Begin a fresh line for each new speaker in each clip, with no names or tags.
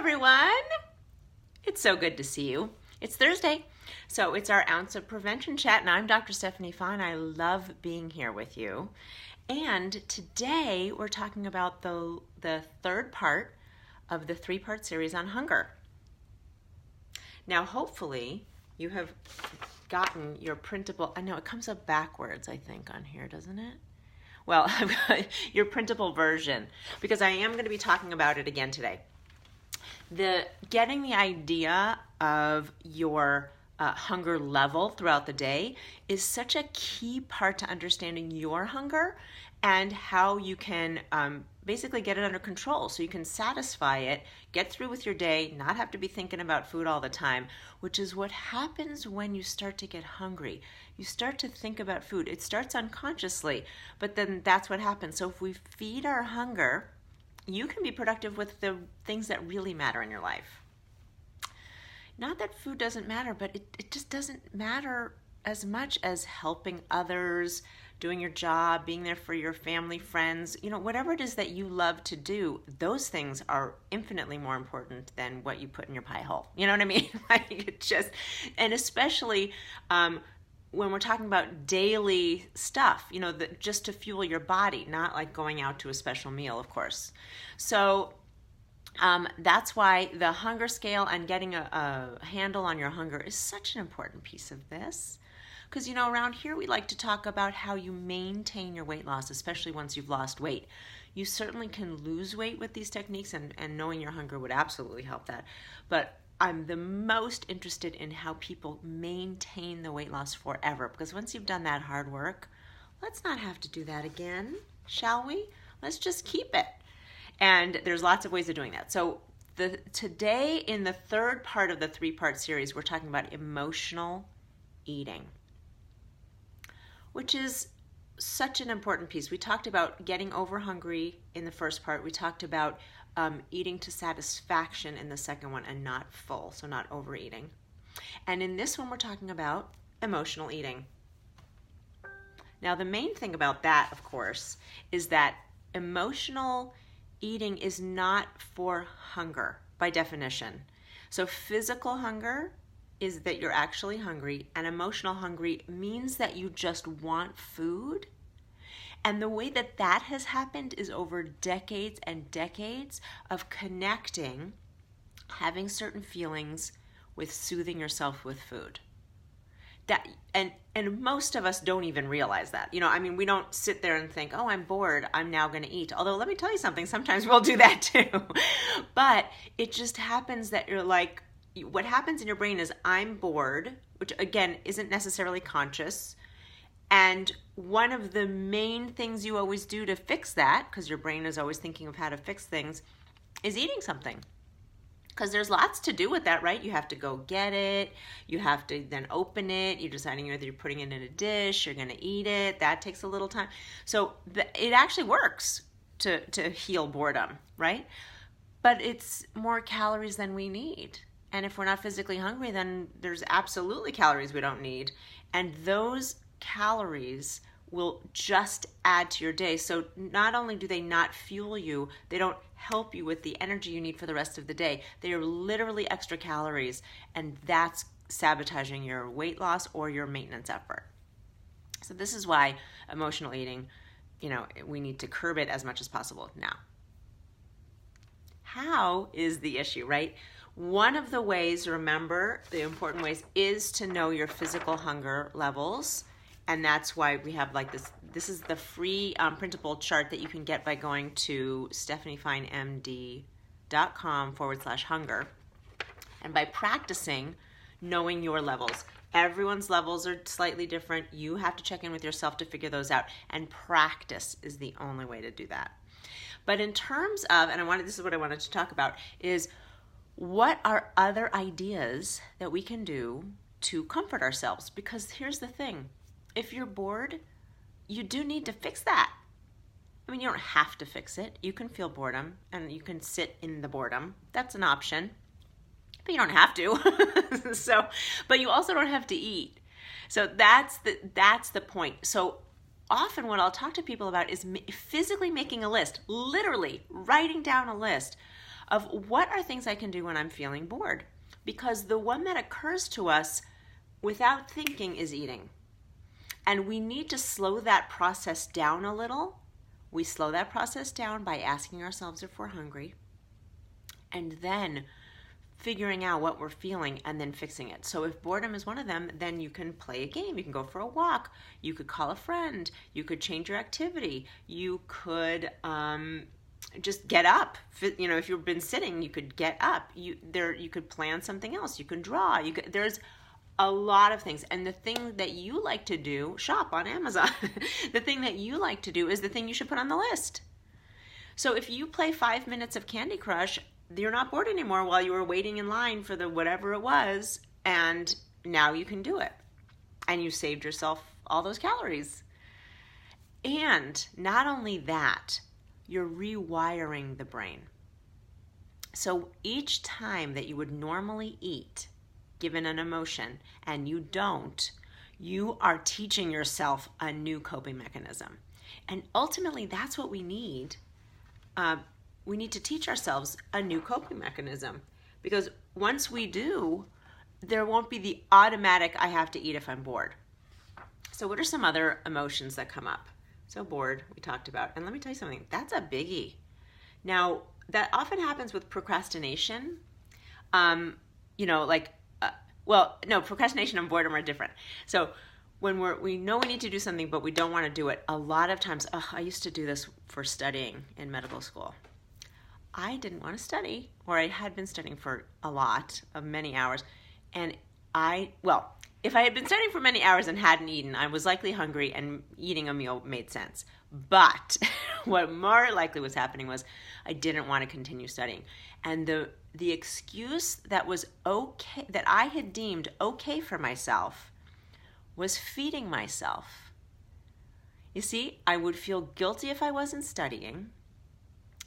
everyone. It's so good to see you. It's Thursday, so it's our Ounce of Prevention chat, and I'm Dr. Stephanie Fine. I love being here with you. And today we're talking about the third part of the three-part series on hunger. Now, hopefully, you have gotten your printable, I know it comes up backwards, I think, on here, doesn't it? Well, I've got your printable version, because I am going to be talking about it again today. Getting the idea of your hunger level throughout the day is such a key part to understanding your hunger and how you can basically get it under control so you can satisfy it, get through with your day, not have to be thinking about food all the time, which is what happens when you start to get hungry. You start to think about food. It starts unconsciously, but then that's what happens. So if we feed our hunger, you can be productive with the things that really matter in your life. Not that food doesn't matter, but it just doesn't matter as much as helping others, doing your job, being there for your family, friends, whatever it is that you love to do, those things are infinitely more important than what you put in your pie hole. You know what I mean? And especially when we're talking about daily stuff, just to fuel your body, not like going out to a special meal, of course. So that's why the hunger scale and getting a handle on your hunger is such an important piece of this. Because, around here we like to talk about how you maintain your weight loss, especially once you've lost weight. You certainly can lose weight with these techniques, and knowing your hunger would absolutely help that. But I'm the most interested in how people maintain the weight loss forever. Because once you've done that hard work, let's not have to do that again, shall we? Let's just keep it. And there's lots of ways of doing that. So today in the third part of the three-part series, we're talking about emotional eating, which is such an important piece. We talked about getting over hungry in the first part. We talked about eating to satisfaction in the second one and not full, so not overeating. And in this one, we're talking about emotional eating. Now, the main thing about that, of course, is that emotional eating is not for hunger by definition. So physical hunger is that you're actually hungry, and emotional hungry means that you just want food. And the way that that has happened is over decades and decades of connecting, having certain feelings with soothing yourself with food. And most of us don't even realize that. We don't sit there and think, oh, I'm bored, I'm now going to eat. Although, let me tell you something, sometimes we'll do that too. But it just happens that you're like, what happens in your brain is, I'm bored, which again isn't necessarily conscious. And one of the main things you always do to fix that, because your brain is always thinking of how to fix things, is eating something. Because there's lots to do with that, right? You have to go get it. You have to then open it. You're deciding whether you're putting it in a dish, you're going to eat it. That takes a little time. So it actually works to heal boredom, right? But it's more calories than we need. And if we're not physically hungry, then there's absolutely calories we don't need. And those calories will just add to your day. So not only do they not fuel you, they don't help you with the energy you need for the rest of the day. They are literally extra calories, and that's sabotaging your weight loss or your maintenance effort. So this is why emotional eating, we need to curb it as much as possible. Now, how is the issue, right? One of the ways, remember, the important ways, is to know your physical hunger levels. And that's why we have like this. This is the free printable chart that you can get by going to stephaniefinemd.com/hunger. And by practicing knowing your levels. Everyone's levels are slightly different. You have to check in with yourself to figure those out. And practice is the only way to do that. But in terms of, this is what I wanted to talk about, is what are other ideas that we can do to comfort ourselves? Because here's the thing. If you're bored, you do need to fix that. You don't have to fix it. You can feel boredom and you can sit in the boredom. That's an option, but you don't have to. But you also don't have to eat. So that's the point. So often what I'll talk to people about is physically making a list, literally writing down a list of what are things I can do when I'm feeling bored. Because the one that occurs to us without thinking is eating. And we need to slow that process down a little. We slow that process down by asking ourselves if we're hungry, and then figuring out what we're feeling and then fixing it. So if boredom is one of them, then you can play a game. You can go for a walk. You could call a friend. You could change your activity. You could just get up. You know, if you've been sitting, you could get up. You could plan something else. You can draw. There's a lot of things. And the thing that you like to do, shop on Amazon. The thing that you like to do is the thing you should put on the list. So if you play 5 minutes of Candy Crush, you're not bored anymore while you were waiting in line for the whatever it was, and now you can do it. And you saved yourself all those calories. And not only that, you're rewiring the brain. So each time that you would normally eat, given an emotion, and you don't, you are teaching yourself a new coping mechanism. And ultimately, that's what we need. We need to teach ourselves a new coping mechanism, because once we do, there won't be the automatic, I have to eat if I'm bored. So what are some other emotions that come up? So bored, we talked about. And let me tell you something, that's a biggie. Now, that often happens with procrastination. Procrastination and boredom are different. So when we know we need to do something, but we don't want to do it, a lot of times, I used to do this for studying in medical school. I didn't want to study, or I had been studying for a lot of many hours. And if I had been studying for many hours and hadn't eaten, I was likely hungry, and eating a meal made sense. But what more likely was happening was I didn't want to continue studying. And the excuse that was okay, that I had deemed okay for myself, was feeding myself. You see, I would feel guilty if I wasn't studying.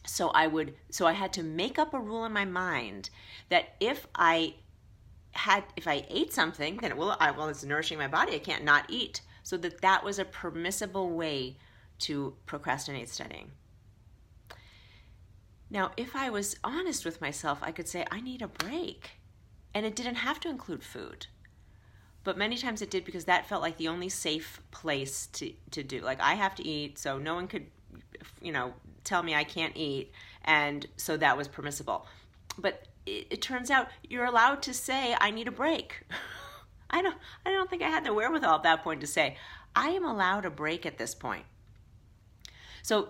So I had to make up a rule in my mind that if I ate something, then it's nourishing my body. I can't not eat. So that was a permissible way to procrastinate studying. Now, if I was honest with myself, I could say I need a break. And it didn't have to include food. But many times it did, because that felt like the only safe place to do. Like, I have to eat, so no one could, tell me I can't eat. And so that was permissible. But it turns out you're allowed to say, I need a break. I don't think I had the wherewithal at that point to say, I am allowed a break at this point. So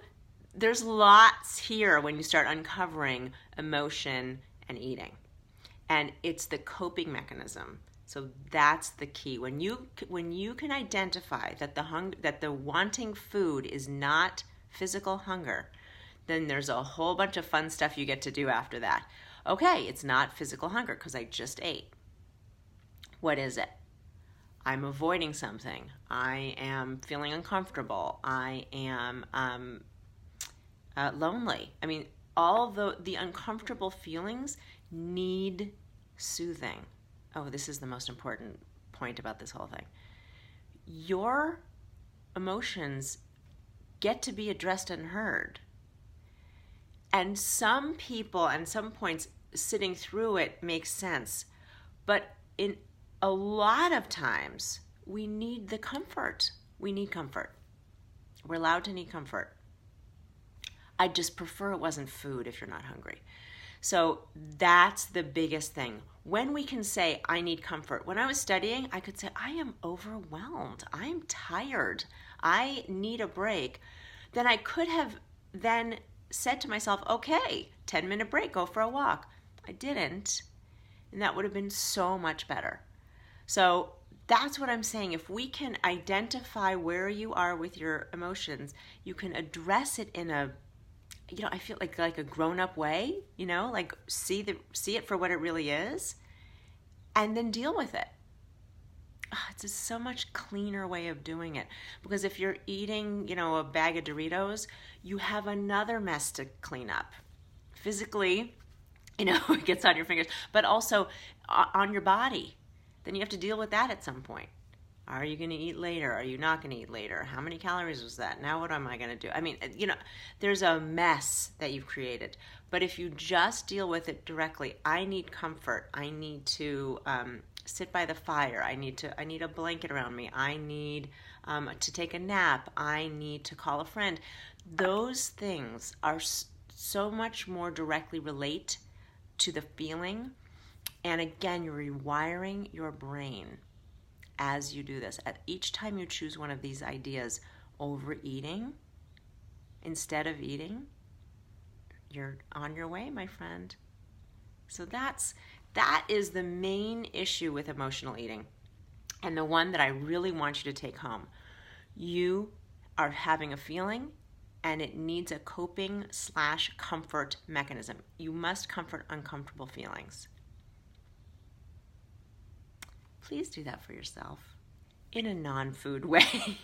there's lots here when you start uncovering emotion and eating. And it's the coping mechanism. So that's the key. When you can identify that the wanting food is not physical hunger, then there's a whole bunch of fun stuff you get to do after that. Okay, it's not physical hunger because I just ate. What is it? I'm avoiding something. I am feeling uncomfortable. I am lonely. I mean, all the uncomfortable feelings need soothing. Oh, this is the most important point about this whole thing. Your emotions get to be addressed and heard. And some people, and some points, sitting through it makes sense. But in a lot of times, we need the comfort. We need comfort. We're allowed to need comfort. I just prefer it wasn't food if you're not hungry. So that's the biggest thing. When we can say, I need comfort. When I was studying, I could say, I am overwhelmed. I am tired. I need a break. Then I could have then said to myself, okay, 10-minute break, go for a walk. I didn't. And that would have been so much better. So that's what I'm saying. If we can identify where you are with your emotions, you can address it in a, I feel like a grown-up way, like see it for what it really is, and then deal with it. It's a so much cleaner way of doing it, because if you're eating, a bag of Doritos, you have another mess to clean up. Physically, it gets on your fingers, but also on your body. Then you have to deal with that at some point. Are you going to eat later? Are you not going to eat later? How many calories was that? Now what am I going to do? I mean, there's a mess that you've created. But if you just deal with it directly, I need comfort. I need to sit by the fire. I need a blanket around me. I need to take a nap. I need to call a friend. Those things are so much more directly relate to the feeling. And again, you're rewiring your brain as you do this. At each time you choose one of these ideas, overeating instead of eating, you're on your way, my friend. So that is the main issue with emotional eating, and the one that I really want you to take home. You are having a feeling, and it needs a coping/comfort mechanism. You must comfort uncomfortable feelings. Please do that for yourself in a non-food way.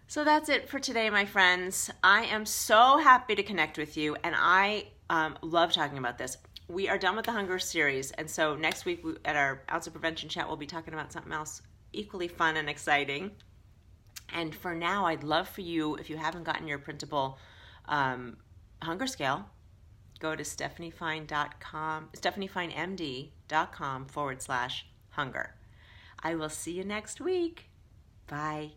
So that's it for today, my friends. I am so happy to connect with you, and I love talking about this. We are done with the hunger series, and so next week at our Ounce of Prevention chat, we'll be talking about something else equally fun and exciting. And for now, I'd love for you, if you haven't gotten your printable hunger scale, go to stephaniefinemd.com/hunger. I will see you next week. Bye.